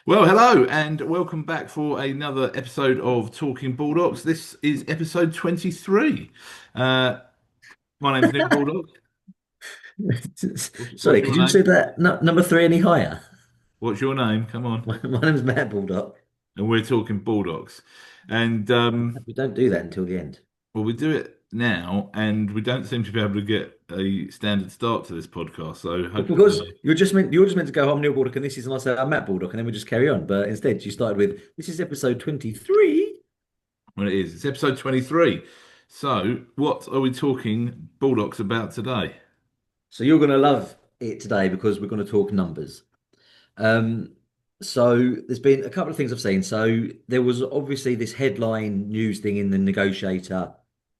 Well, hello and welcome back for another episode of Talking Baldocks. This is episode 23. Uh, my name's Neil Baldock. What's Sorry, your could you say name? that number three any higher? What's your name? Come on. My name's Matt Baldock. And we're talking Baldocks. And We don't do that until the end. well, we do it now, and we don't seem to be able to get a standard start to this podcast. So Well, because hopefully, you're just meant to go, I'm Neil Baldock, and this is, and I say, I'm Matt Baldock, and then we just carry on. But instead, you started with, this is episode 23. well, it is. It's episode 23. So, what are we talking Baldocks about today? So you're going to love it today because we're going to talk numbers. Um, so there's been a couple of things I've seen. So there was obviously this headline news thing in the Negotiator,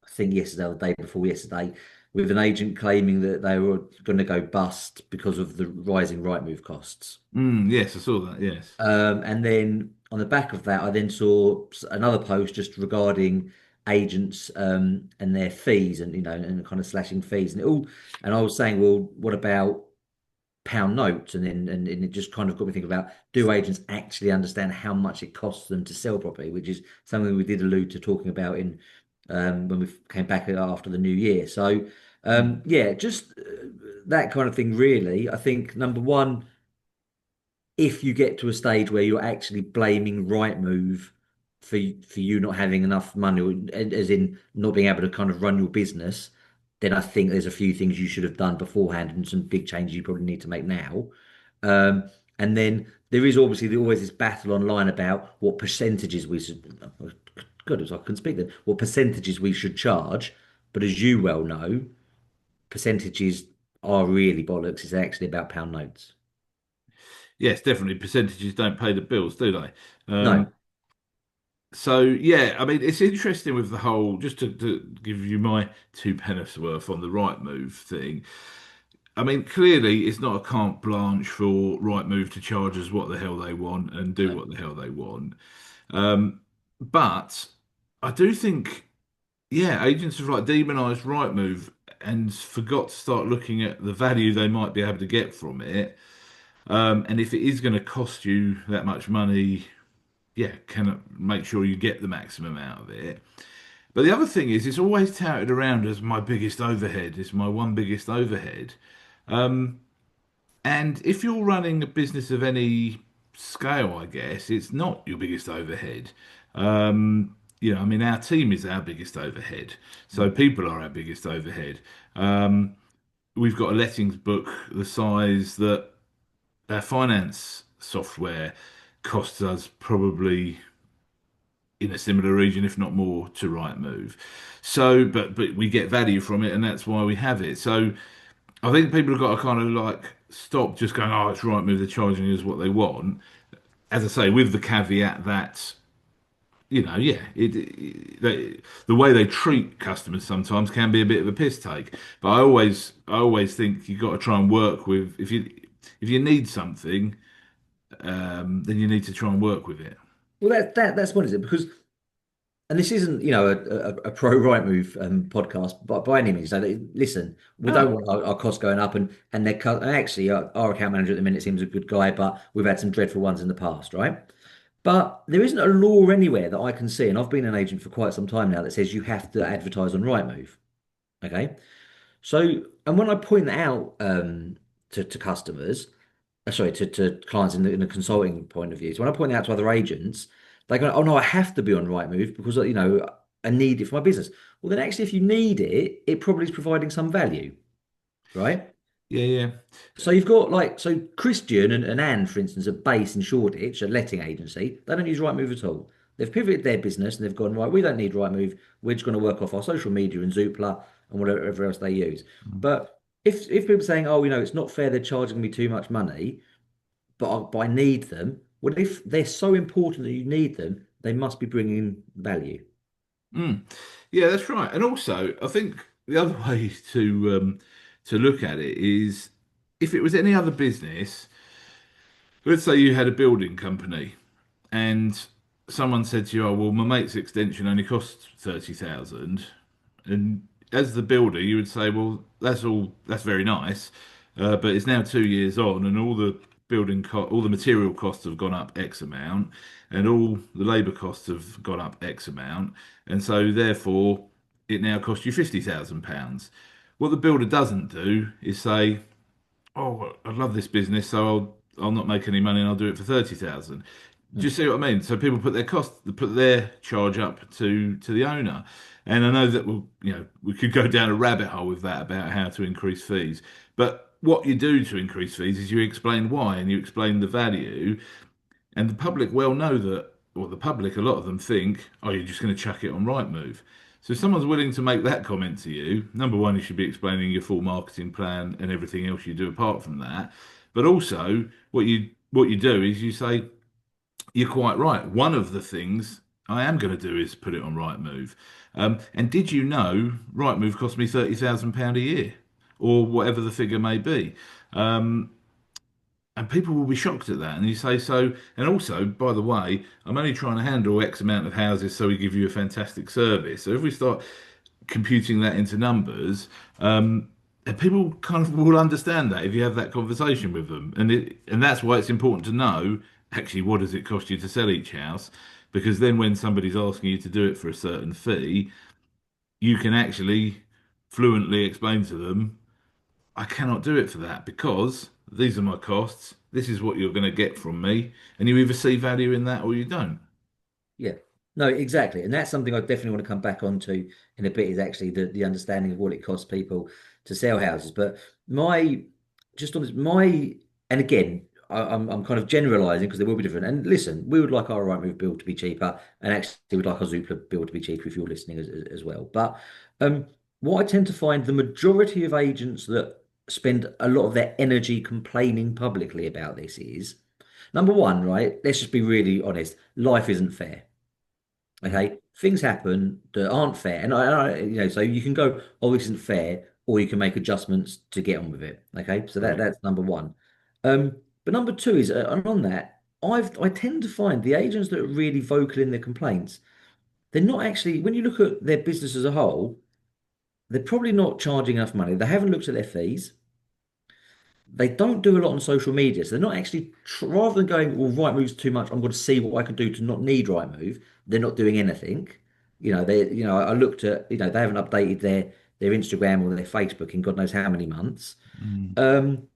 I think yesterday or the day before yesterday, with an agent claiming that they were going to go bust because of the rising Rightmove costs. Yes, I saw that. Yes. And then on the back of that, I then saw another post just regarding agents and their fees and and kind of slashing fees and it all. And I was saying, well, what about pound notes? And then and it just kind of got me thinking about, do agents actually understand how much it costs them to sell property, which is something we did allude to talking about in when we came back after the new year. So yeah, just that kind of thing. Really, I think number one, if you get to a stage where you're actually blaming Rightmove for you not having enough money, as in not being able to kind of run your business, then I think there's a few things you should have done beforehand and some big changes you probably need to make now. And then there is obviously always this battle online about what percentages we should. God, as I can speak then, what percentages we should charge. But as you well know, percentages are really bollocks. It's actually about pound notes. Yes, definitely. Percentages don't pay the bills, do they? Um, No. so yeah, I mean, it's interesting with the whole. Just to give you my two pence worth on the right move thing. I mean, clearly, it's not a carte blanche for Rightmove to charge us what the hell they want and do No. what the hell they want. Um, but I do think, yeah, agents have like demonised Rightmove and forgot to start looking at the value they might be able to get from it. And if it is going to cost you that much money, yeah, can make sure you get the maximum out of it. But the other thing is, it's always touted around as my biggest overhead. It's my one biggest overhead. And if you're running a business of any scale, I guess it's not your biggest overhead. I mean, our team is our biggest overhead, so people are our biggest overhead. We've got a lettings book the size that our finance software costs us probably in a similar region, if not more, to Rightmove. So, but we get value from it, and that's why we have it. So, I think people have got to kind of like stop just going, "Oh, it's Rightmove. They're charging us what they want." As I say, with the caveat that yeah, the way they treat customers sometimes can be a bit of a piss take. But I always think you've got to try and work with if you need something, then you need to try and work with it. Well, that's what is it because, and this isn't a pro right move podcast, but by any means. So listen, we don't No. want our costs going up, and and actually our account manager at the minute seems a good guy, but we've had some dreadful ones in the past, right? But there isn't a law anywhere that I can see, and I've been an agent for quite some time now that says you have to advertise on Rightmove. Okay, so and when I point that out to customers, sorry, to clients in a consulting point of view. So when I point it out to other agents, they go, "Oh no, I have to be on Rightmove because I need it for my business." Well, then actually, if you need it, it probably is providing some value, right? Yeah, yeah. So you've got so Christian and Anne, for instance, are based in Shoreditch, a letting agency. They don't use Rightmove at all. They've pivoted their business and they've gone, right, we don't need Rightmove. We're just going to work off our social media and Zoopla and whatever else they use. But if people are saying, oh, it's not fair, they're charging me too much money, but I need them. Well, if they're so important that you need them, they must be bringing value. Mm. Yeah, that's right. And also, I think the other way to look at it is if it was any other business, let's say you had a building company and someone said to you, "Oh, well, my mate's extension only costs 30,000." And as the builder, you would say, "Well, that's very nice, but it's now 2 years on, and all the all the material costs have gone up X amount, and all the labour costs have gone up X amount, and so therefore it now costs you £50,000. What the builder doesn't do is say, "Oh, I love this business, so I'll not make any money and I'll do it for 30,000." Do you Mm. see what I mean? So people put their charge up to the owner, and I know that we could go down a rabbit hole with that about how to increase fees. But what you do to increase fees is you explain why and you explain the value, and the public well know that, or the public, a lot of them think, oh, you're just going to chuck it on Rightmove. So if someone's willing to make that comment to you, number one, you should be explaining your full marketing plan and everything else you do apart from that. But also, what you do is you say, you're quite right. One of the things I am going to do is put it on Rightmove. And did you know Rightmove cost me £30,000 a year, or whatever the figure may be? Um, and people will be shocked at that. And you say so. And also, by the way, I'm only trying to handle X amount of houses so we give you a fantastic service. So if we start computing that into numbers, and people kind of will understand that if you have that conversation with them. And that's why it's important to know actually what does it cost you to sell each house, because then when somebody's asking you to do it for a certain fee, you can actually fluently explain to them, I cannot do it for that because these are my costs. This is what you're going to get from me, and you either see value in that or you don't. Yeah. No, exactly. And that's something I definitely want to come back onto in a bit is actually the understanding of what it costs people to sell houses. But my just on this, my and again, I'm kind of generalizing because they will be different. And listen, we would like our Rightmove bill to be cheaper, and actually we'd like our Zoopla bill to be cheaper if you're listening as well. But um, what I tend to find the majority of agents that spend a lot of their energy complaining publicly about this is number one, right? Let's just be really honest. Life isn't fair. Mm, Okay, things happen that aren't fair, and so you can go, "Oh, this isn't fair," or you can make adjustments to get on with it. Okay, so correct. that's number one. But number two is, and on that, I tend to find the agents that are really vocal in their complaints, they're not actually. When you look at their business as a whole, they're probably not charging enough money. They haven't looked at their fees. They don't do a lot on social media. So they're not actually, rather than going, well, Rightmove's too much, I'm going to see what I can do to not need Rightmove. They're not doing anything. I looked at, they haven't updated their Instagram or their Facebook in God knows how many months. Mm, Um,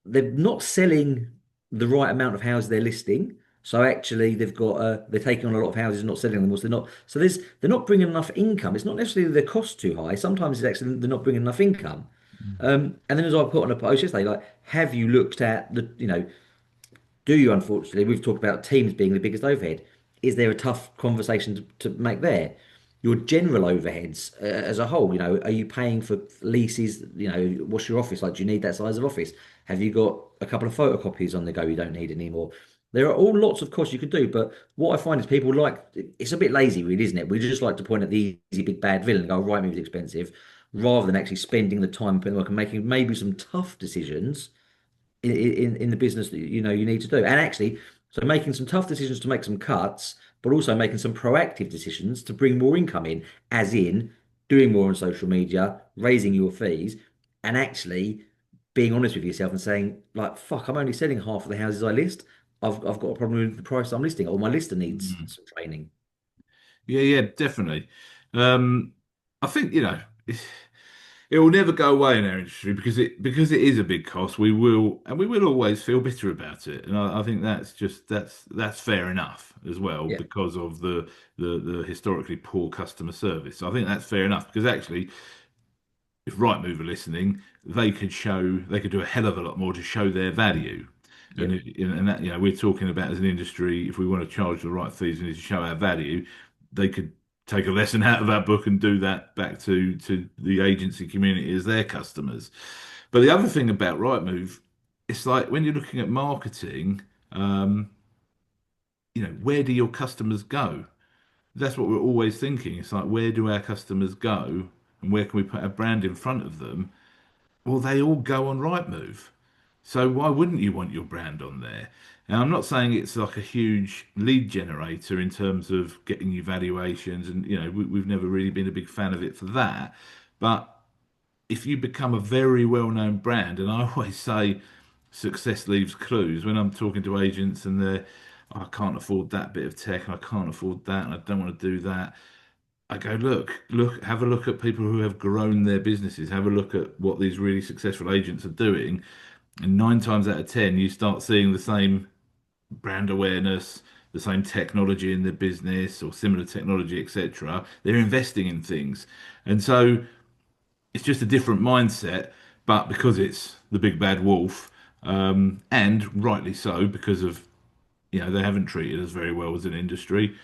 they're not selling the right amount of houses they're listing. So actually, they're taking on a lot of houses, and not selling them. So they're not bringing enough income. It's not necessarily their cost too high. Sometimes it's actually they're not bringing enough income. And then as I put on a post yesterday, like, have you looked at do you, unfortunately, we've talked about teams being the biggest overhead. Is there a tough conversation to make there? Your general overheads as a whole, are you paying for leases? What's your office like? Do you need that size of office? Have you got a couple of photocopies on the go you don't need anymore? There are all lots of costs you could do, but what I find is people like it's a bit lazy, really, isn't it? We just like to point at the easy big bad villain and go, right, maybe it's expensive, rather than actually spending the time putting work and making maybe some tough decisions in the business that you need to do. And actually, so making some tough decisions to make some cuts, but also making some proactive decisions to bring more income in, as in doing more on social media, raising your fees, and actually being honest with yourself and saying, like, fuck, I'm only selling half of the houses I list. I've got a problem with the price I'm listing, or my lister needs mm. some training. Yeah, yeah, definitely. Um, I think, it will never go away in our industry because it is a big cost. We will always feel bitter about it, and I think that's fair enough as well Yeah, because of the historically poor customer service. So I think that's fair enough because actually, if Rightmove are listening, they could do a hell of a lot more to show their value. yeah, And that, we're talking about as an industry, if we want to charge the right fees, we need to show our value. They could take a lesson out of our book and do that back to the agency community as their customers. But the other thing about Rightmove, it's like when you're looking at marketing, um, where do your customers go? That's what we're always thinking. It's like, where do our customers go and where can we put our brand in front of them? Well, they all go on Rightmove. So why wouldn't you want your brand on there? And I'm not saying it's like a huge lead generator in terms of getting you valuations, and we've never really been a big fan of it for that. But if you become a very well-known brand, and I always say success leaves clues. When I'm talking to agents and they're, "Oh, I can't afford that bit of tech, and I can't afford that, and I don't want to do that." I go, look, have a look at people who have grown their businesses. Have a look at what these really successful agents are doing. And nine times out of ten, you start seeing the same brand awareness, the same technology in their business or similar technology, etc. They're investing in things. And so it's just a different mindset, but because it's the big bad wolf, and rightly so, because of they haven't treated us very well as an industry.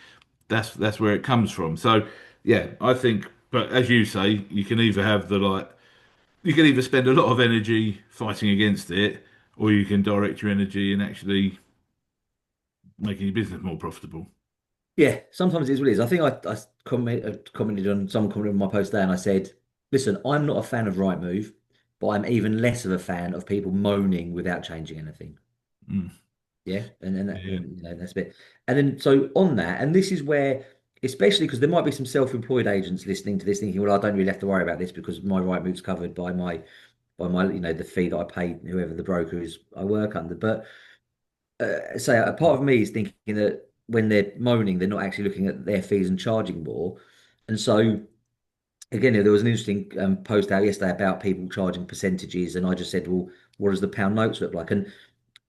That's where it comes from. So yeah, I think. But as you say, you can either have the like you can either spend a lot of energy fighting against it, or you can direct your energy in actually making your business more profitable. Yeah, sometimes it is what it is. I think I commented on someone commented on my post there, and I said, "Listen, I'm not a fan of Rightmove, but I'm even less of a fan of people moaning without changing anything." Mm, Yeah, yeah. that's a bit. And then so on that, and this is where, especially because there might be some self-employed agents listening to this, thinking, "Well, I don't really have to worry about this because my Rightmove's covered by my the fee that I pay whoever the broker is I work under." But say a part of me is thinking that when they're moaning, they're not actually looking at their fees and charging more. And so again, there was an interesting post out yesterday about people charging percentages, and I just said, "Well, what does the pound notes look like?" And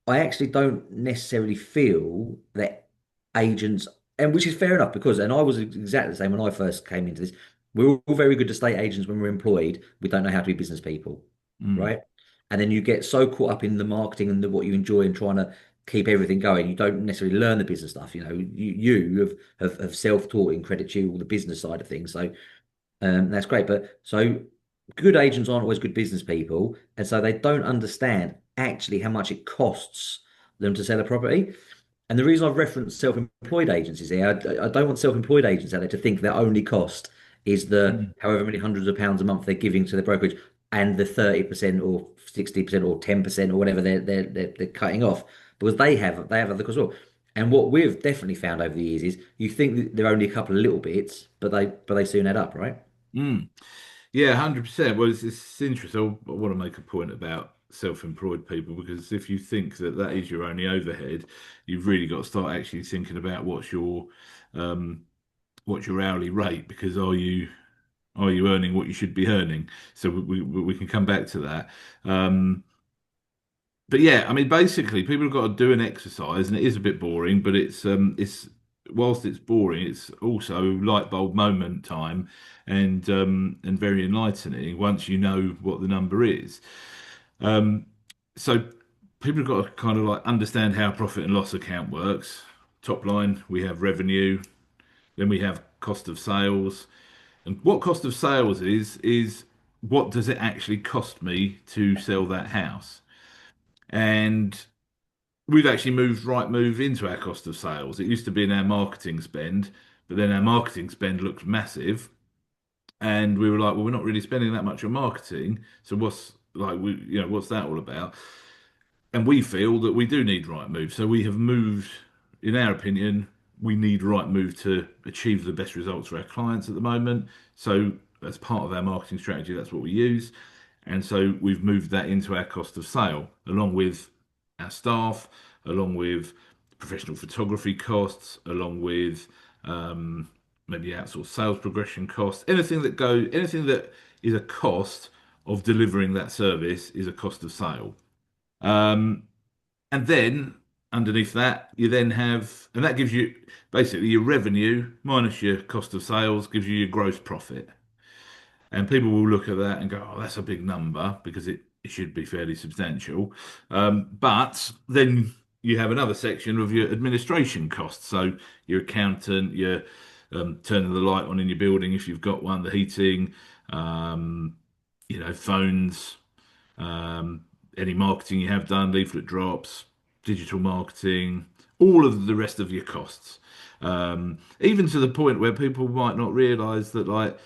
I actually don't necessarily feel that agents, and which is fair enough because, and I was exactly the same when I first came into this. We're all very good estate agents when we're employed. We don't know how to be business people, Mm, right? And then you get so caught up in the marketing and what you enjoy and trying to keep everything going, you don't necessarily learn the business stuff. You have self-taught in credit to you all the business side of things. So that's great. But so good agents aren't always good business people. And so they don't understand actually how much it costs them to sell a property. And the reason I've referenced self-employed agencies here, I don't want self-employed agents out there to think their only cost is the mm, however many hundreds of pounds a month they're giving to the brokerage and the 30% or 60% or 10% or whatever they're cutting off because they have other costs as well. And what we've definitely found over the years is you think that they're only a couple of little bits, but they soon add up, right? mm. Yeah, 100%. Well, it's interesting. I want to make a point about self-employed people because if you think that that is your only overhead, you've really got to start actually thinking about um, what's your hourly rate because are you earning what you should be earning? So we can come back to that. Um, but yeah, I mean, basically, people have got to do an exercise, and it is a bit boring, but it's whilst it's boring, it's also light bulb moment time, and very enlightening once you know what the number is. Um, so people have got to kind of like understand how profit and loss account works. Top line, we have revenue, then we have cost of sales, and what cost of sales is what does it actually cost me to sell that house? And we've actually moved Rightmove into our cost of sales. It used to be in our marketing spend, but then our marketing spend looked massive, and we were like, well, we're not really spending that much on marketing. So what's that all about? And we feel that we do need Rightmove. So we have moved, in our opinion, we need Rightmove to achieve the best results for our clients at the moment. So as part of our marketing strategy, that's what we use. And so we've moved that into our cost of sale, along with our staff, along with professional photography costs, along with um, maybe outsourced sales progression costs. Anything that is a cost of delivering that service is a cost of sale. Um, and then underneath that, you then have, and that gives you basically your revenue minus your cost of sales gives you your gross profit. And people will look at that and go, oh, that's a big number because it should be fairly substantial. But then you have another section of your administration costs. So your accountant, your turning the light on in your building if you've got one, the heating, um, phones, um, any marketing you have done, leaflet drops, digital marketing, all of the rest of your costs. Even to the point where people might not realise that, like,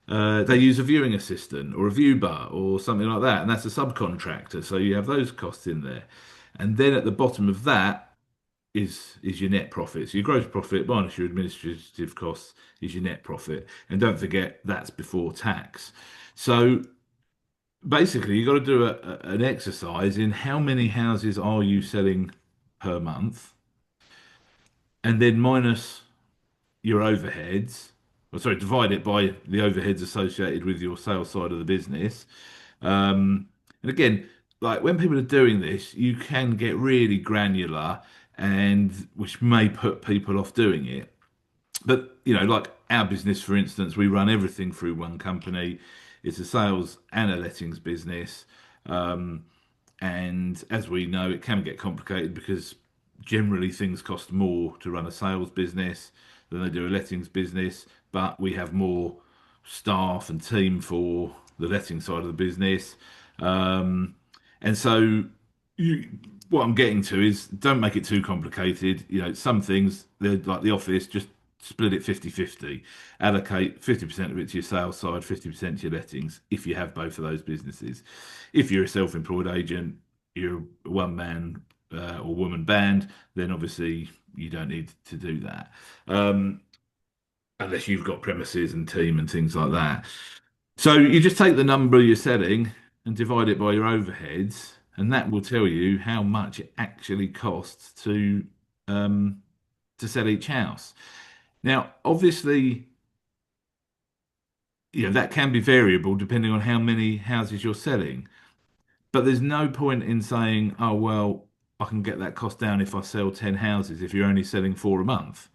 they use a viewing assistant or a view bar or something like that, and that's a subcontractor. So you have those costs in there, and then at the bottom of that is your net profit. So your gross profit minus your administrative costs is your net profit, and don't forget that's before tax. So basically you've got to do an exercise in how many houses are you selling per month, and then minus your overheads. Well, sorry, divide it by the overheads associated with your sales side of the business. And again, like when people are doing this, you can get really granular, and which may put people off doing it. But like our business, for instance, we run everything through one company. It's a sales and a lettings business. Um, and as we know, it can get complicated because generally things cost more to run a sales business than they do a lettings business. But we have more staff and team for the letting side of the business. Um, and so you, what I'm getting to is don't make it too complicated. Some things, they're like the office, just split it 50-50. Allocate 50% of it to your sales side, 50% to your lettings, if you have both of those businesses. If you're a self-employed agent, you're a one man or woman band, then obviously you don't need to do that. Um, Unless you've got premises and team and things like that. So you just take the number you're selling and divide it by your overheads, and that will tell you how much it actually costs um, to sell each house. Now, obviously, that can be variable depending on how many houses you're selling. But there's no point in saying, oh, well, I can get that cost down if I sell 10 houses if you're only selling four a month.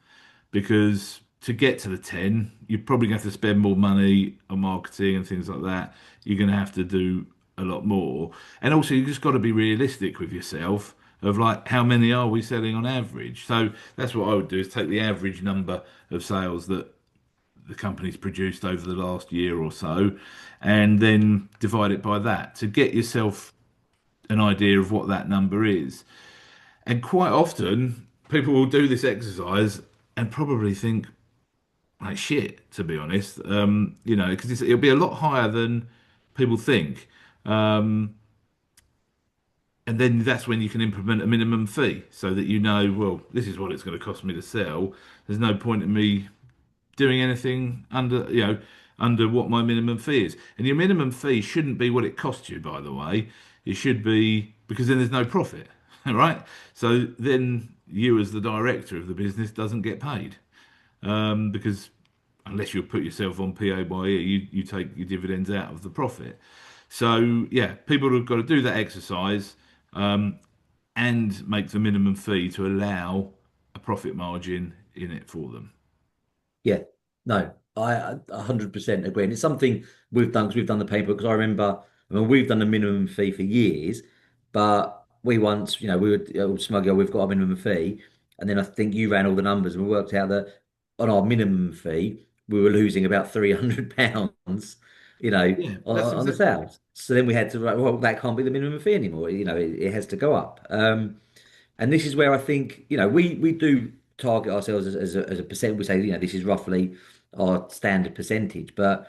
Because to get to the 10, you're probably going to have to spend more money on marketing and things like that. You're going to have to do a lot more. And also, you just got to be realistic with yourself of like, how many are we selling on average? So that's what I would do is take the average number of sales that the company's produced over the last year or so, and then divide it by that to get yourself an idea of what that number is. And quite often, people will do this exercise and probably think, like, shit, to be honest, because it'll be a lot higher than people think. Um, and then that's when you can implement a minimum fee so that well, this is what it's going to cost me to sell. There's no point in me doing anything under what my minimum fee is. And your minimum fee shouldn't be what it costs you, by the way. It should be because then there's no profit, right? So then you, as the director of the business, doesn't get paid because unless you put yourself on PAYE, you take your dividends out of the profit. So yeah, people have got to do that exercise um, and make the minimum fee to allow a profit margin in it for them. Yeah, no, I 100% agree. And it's something we've done because we've done the paper. Because I mean, we've done a minimum fee for years, but we once, we were smug, we've got a minimum fee. And then I think you ran all the numbers and we worked out that on our minimum fee, we were losing about £300, Yeah, that's on the exactly. sales. So then we had to, well, that can't be the minimum fee anymore. It has to go up. And this is where I think, we do target ourselves as a percent. We say, this is roughly our standard percentage. But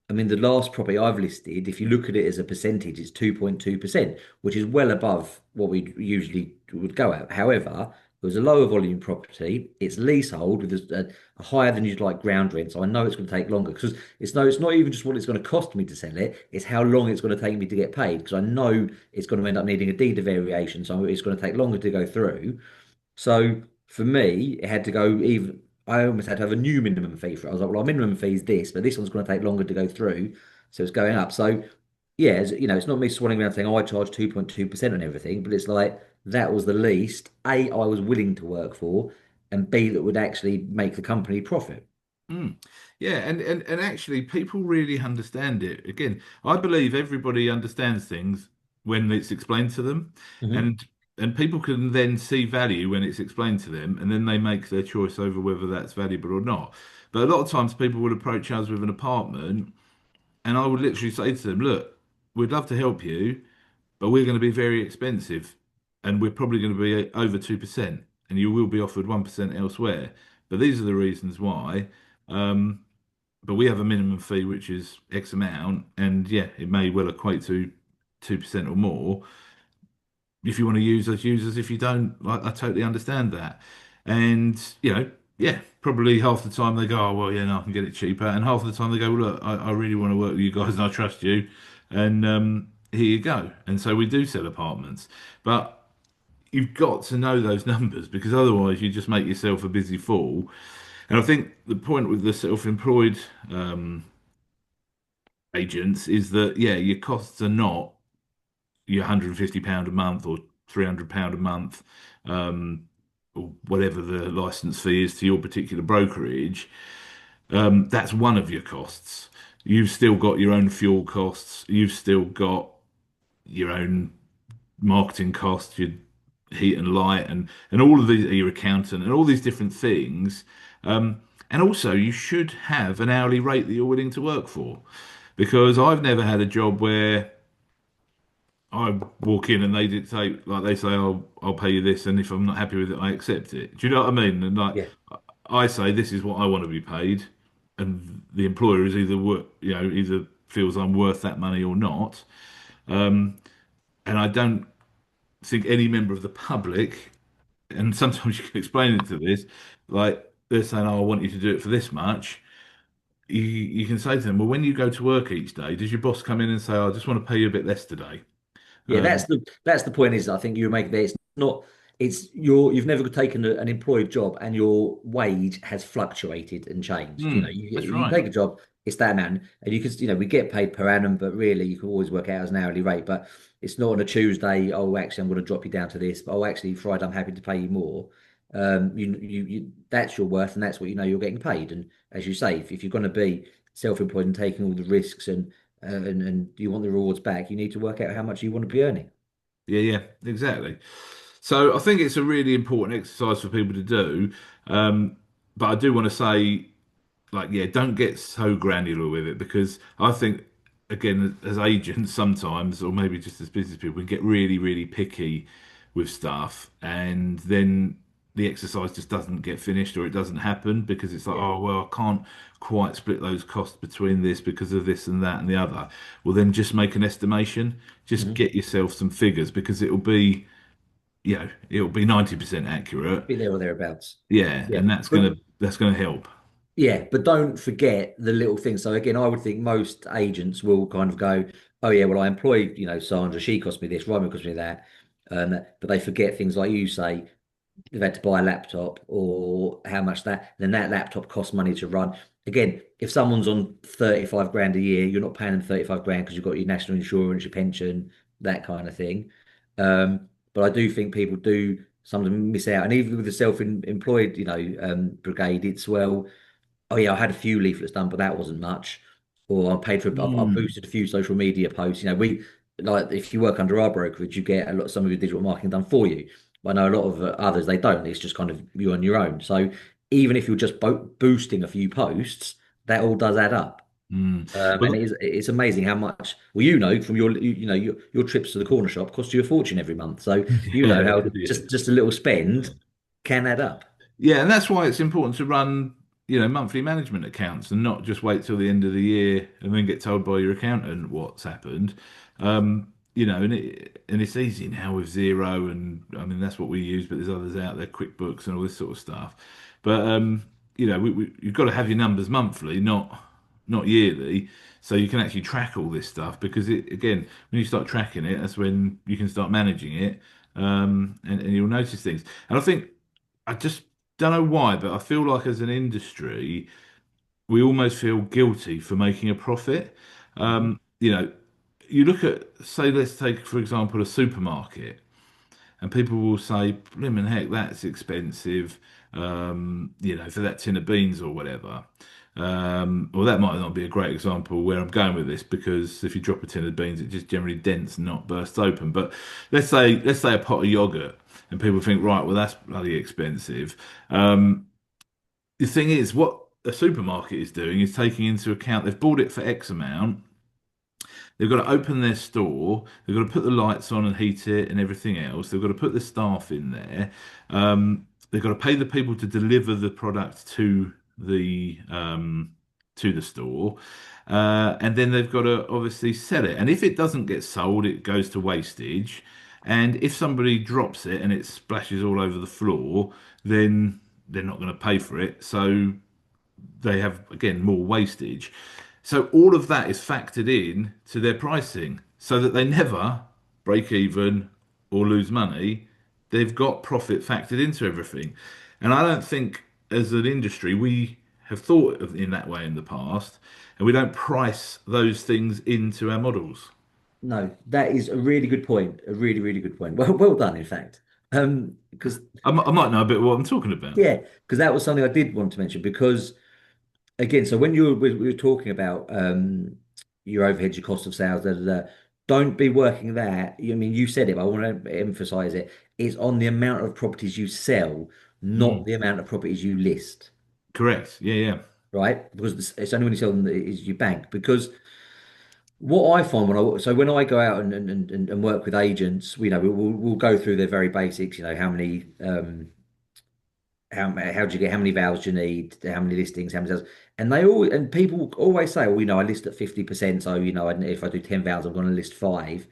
I mean, the last property I've listed, if you look at it as a percentage, it's 2.2%, which is well above what we usually would go at. However, it was a lower volume property. It's leasehold with a higher than you'd like ground rent. So I know it's going to take longer because it's not even just what it's going to cost me to sell it, it's how long it's going to take me to get paid because I know it's going to end up needing a deed of variation. So it's going to take longer to go through. So for me, it had to go even. I almost had to have a new minimum fee for it. I was like, well, our minimum fee is this, but this one's going to take longer to go through, so it's going up. So yeah, it's not me swanning around saying, oh, I charge 2.2% on everything, but it's like that was the least A, I was willing to work for, and B, that would actually make the company profit. Mm. Yeah, and actually, people really understand it. Again, I believe everybody understands things when it's explained to them, Hmm. and people can then see value when it's explained to them, and then they make their choice over whether that's valuable or not. But a lot of times, people would approach us with an apartment, and I would literally say to them, "Look, we'd love to help you, but we're going to be very expensive, and we're probably going to be over 2%, and you will be offered 1% elsewhere. But these are the reasons why." Um, but we have a minimum fee which is X amount, and yeah, it may well equate to 2% or more. If you want to use us. If you don't, I totally understand that. And yeah, probably half the time they go, oh well, yeah, no, I can get it cheaper, and half the time they go, well, look, I really want to work with you guys, and I trust you. and here you go. And so we do sell apartments, but you've got to know those numbers because otherwise you just make yourself a busy fool. And I think the point with the self-employed agents is that yeah, your costs are not your £150 a month or £300 a month, um, or whatever the license fee is to your particular brokerage. That's one of your costs. You've still got your own fuel costs. You've still got your own marketing costs, your heat and light, and all of these, your accountant, and all these different things. And also, you should have an hourly rate that you're willing to work for, because I've never had a job where I walk in and they dictate, like they say, I'll pay you this, and if I'm not happy with it, I accept it. Do you know what I mean? And like Yeah. I say, this is what I want to be paid, and the employer is either either feels I'm worth that money or not. And I don't think any member of the public, and sometimes you can explain it to this, like they're saying, "Oh, I want you to do it for this much." You can say to them, "Well, when you go to work each day, does your boss come in and say, oh, I just want to pay you a bit less today?" Yeah, Um, that's the point. Is I think you make there. It's not. It's you've never taken an employed job and your wage has fluctuated and changed. You know, that's you right. take a job, it's that amount, and you can we get paid per annum, but really you can always work out as an hourly rate. But it's not on a Tuesday. Oh, actually, I'm going to drop you down to this. But oh, actually, Friday, I'm happy to pay you more. That's your worth, and that's what you know you're getting paid. And as you say, if you're going to be self-employed and taking all the risks and you want the rewards back, you need to work out how much you want to be earning. Yeah, yeah, exactly. So I think it's a really important exercise for people to do. Um, but I do want to say, like, yeah, don't get so granular with it because I think, again, as agents sometimes, or maybe just as business people, we get really, really picky with stuff, and then the exercise just doesn't get finished or it doesn't happen because it's like, Yeah. oh, well, I can't quite split those costs between this because of this and that and the other. Well, then just make an estimation, just Hmm. get yourself some figures because it'll be 90% accurate. Be there or thereabouts. Yeah, Yeah. and But that's gonna help. yeah, but don't forget the little things. So again, I would think most agents will kind of go, oh yeah, well I employ, Sandra, she cost me this, Ryman cost me that. But they forget things like you say, they've had to buy a laptop or how much then that laptop costs money to run. Again, if someone's on 35 grand a year, you're not paying them 35 grand because you've got your national insurance, your pension, that kind of thing. But I do think people do sometimes miss out. And even with the self-employed, brigade, it's well, oh yeah, I had a few leaflets done, but that wasn't much. Or I paid for, I've Mm, boosted a few social media posts. We like if you work under our brokerage, you get a lot some of your digital marketing done for you. But I know a lot of others they don't. It's just kind of you on your own. So even if you're just boosting a few posts, that all does add up. mm. And Well, it's amazing how much. Well, from your trips to the corner shop cost you a fortune every month. So you know yeah, how yeah. just a little spend can add up. Yeah, and that's why it's important to run, monthly management accounts and not just wait till the end of the year and then get told by your accountant what's happened. And it's easy now with Zero, and I mean that's what we use, but there's others out there, QuickBooks and all this sort of stuff. But you've got to have your numbers monthly, not yearly, so you can actually track all this stuff. Because again, when you start tracking it, that's when you can start managing it, and you'll notice things. And I think I just don't know why, but I feel like as an industry, we almost feel guilty for making a profit. Mhm. You look at, say, let's take, for example, a supermarket, and people will say, blimmin' heck, that's expensive, for that tin of beans or whatever. Well, that might not be a great example where I'm going with this because if you drop a tin of beans, it just generally dents and not bursts open. But let's say a pot of yogurt, and people think, right, well, that's bloody expensive. The thing is, what a supermarket is doing is taking into account they've bought it for X amount. They've got to open their store. They've got to put the lights on and heat it and everything else. They've got to put the staff in there. They've got to pay the people to deliver the product to the store, and then they've got to obviously sell it. And if it doesn't get sold, it goes to wastage. And if somebody drops it and it splashes all over the floor, then they're not going to pay for it. So they have again more wastage. So all of that is factored in to their pricing so that they never break even or lose money. They've got profit factored into everything. And I don't think as an industry we have thought of in that way in the past, and we don't price those things into our models. No, that is a really good point. A really, really good point. Well done, in fact. Because I might know a bit what I'm talking about. yeah, because that was something I did want to mention. Because again, so when we were talking about your overheads, your cost of sales, don't be working that. I mean, you said it, but I want to emphasize it. It's on the amount of properties you sell, not Mm. the amount of properties you list, Correct. Yeah, yeah. right? Because it's only when you sell them that is you bank. Because what I find when I go out and work with agents, we'll go through their very basics. How many how do you get how many vowels do you need, how many listings, how many sales, and people always say, well, I list at 50%, so if I do 10 vowels, I'm going to list five,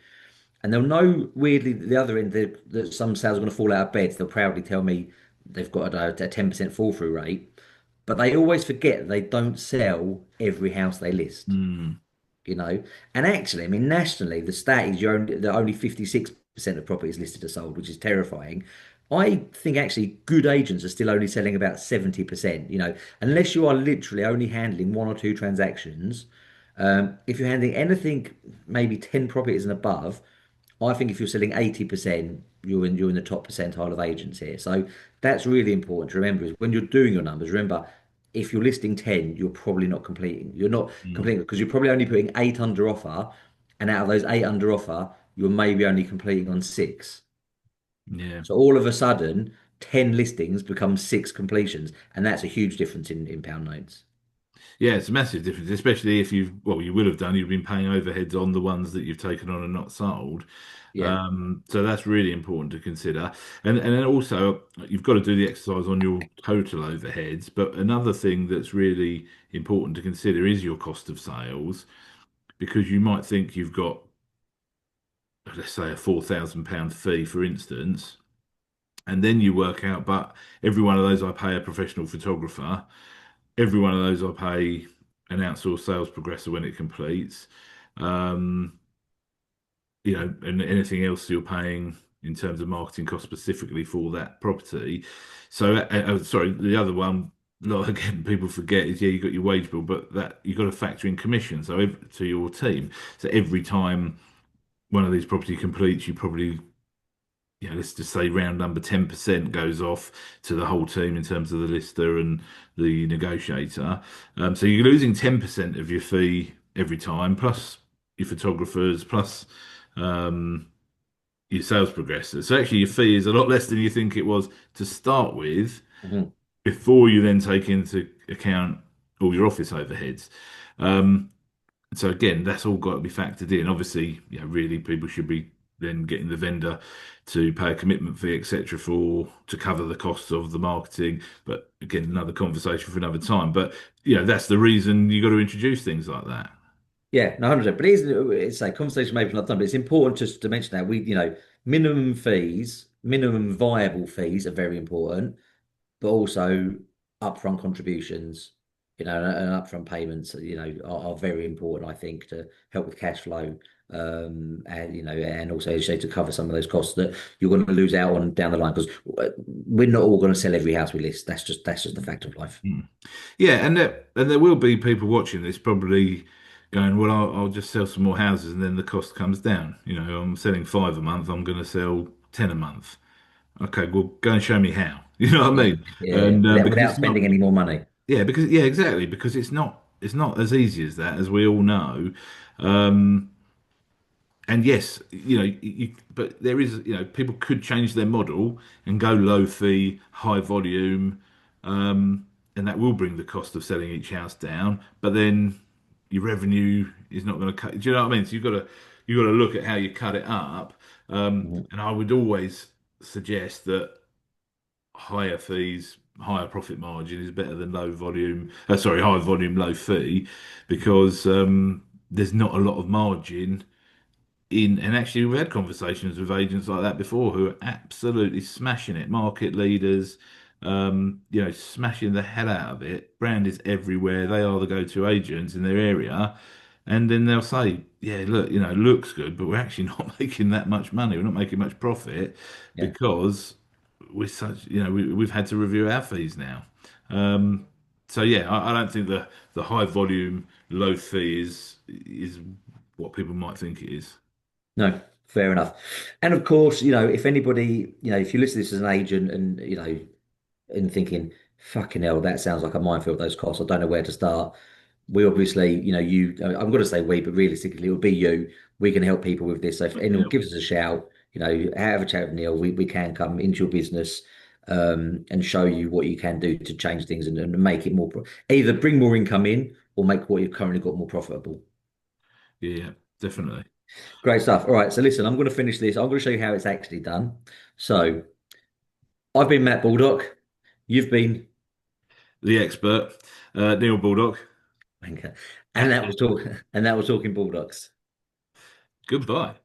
and they'll know weirdly at the other end that some sales are going to fall out of bed. So they'll proudly tell me they've got a 10% fall through rate, but they always forget that they don't sell every house they list Mm. you know. And actually, I mean, nationally, the stat is that only 56% of properties listed are sold, which is terrifying. I think actually good agents are still only selling about 70%, unless you are literally only handling one or two transactions. If you're handling anything, maybe 10 properties and above, I think if you're selling 80%, you're in the top percentile of agents here. So that's really important to remember is when you're doing your numbers, remember if you're listing 10, you're probably not completing. You're not Mm. completing because you're probably only putting eight under offer, and out of those eight under offer, you're maybe only completing on six. Yeah. So all of a sudden, 10 listings become six completions, and that's a huge difference in pound notes. Yeah, it's a massive difference, especially if well, you will have done, you've been paying overheads on the ones that you've taken on and not sold. Yeah. So that's really important to consider. And then also, you've got to do the exercise on your total overheads. But another thing that's really important to consider is your cost of sales, because you might think you've got, let's say, a £4,000 fee, for instance, and then you work out, but every one of those I pay a professional photographer. Every one of those I pay an outsourced sales progressor when it completes. Um, and anything else you're paying in terms of marketing costs specifically for that property. So, sorry, the other one, like, again, people forget is, yeah, you got your wage bill, but that you got to factor in commission. So, to your team. So every time one of these property completes, you probably, let's just say round number 10% goes off to the whole team in terms of the lister and the negotiator. So you're losing 10% of your fee every time, plus your photographers, plus um, your sales progressors. So actually, your fee is a lot less than you think it was to start with Mhm. before you then take into account all your office overheads. Um, so again, that's all got to be factored in. Obviously, really people should be then getting the vendor to pay a commitment fee, etc., for to cover the costs of the marketing. But again, another conversation for another time. But that's the reason you got to introduce things like that. Yeah, no, 100%. But it's a conversation maybe for another time, but it's important just to mention that minimum fees, minimum viable fees are very important, but also upfront contributions, and upfront payments, are very important, I think, to help with cash flow. And also, as you say, to cover some of those costs that you're going to lose out on down the line, because we're not all going to sell every house we list. That's just the fact of life. Mm. Yeah, and there will be people watching this probably going, well, I'll just sell some more houses, and then the cost comes down. I'm selling five a month. I'm going to sell 10 a month. Okay, well, go and show me how. You know what I Yeah, mean? yeah, yeah. And because Without it's not, spending any more money. yeah, because yeah, exactly, because it's not as easy as that, as we all know. Um, and yes, but there is, people could change their model and go low fee, high volume, and that will bring the cost of selling each house down. But then your revenue is not going to cut. Do you know what I mean? So you've got to look at how you cut it up. Mhm. And I would always suggest that higher fees, higher profit margin is better than low volume. Sorry, high volume, low fee, because there's not a lot of margin in. And actually, we've had conversations with agents like that before who are absolutely smashing it, market leaders. smashing the hell out of it. Brand is everywhere. They are the go-to agents in their area. And then they'll say, yeah, look, it looks good, but we're actually not making that much money. We're not making much profit Yeah. because we've had to review our fees now. Um, so yeah, I don't think the high volume, low fee is what people might think it is. No, fair enough. And of course, if anybody, if you listen to this as an agent and, and thinking, fucking hell, that sounds like a minefield, those costs. I don't know where to start. We obviously, I'm going to say we, but realistically, it will be you. We can help people with this. So if anyone Yeah, gives us a shout, have a chat with Neil. We can come into your business and show you what you can do to change things and make it more, either bring more income in or make what you've currently got more profitable. yeah, definitely. Great stuff. All right. So listen, I'm going to finish this. I'm going to show you how it's actually done. So I've been Matt Baldock. You've been The expert, Neil Bulldog. Wanker. And that was talking Baldocks. Goodbye.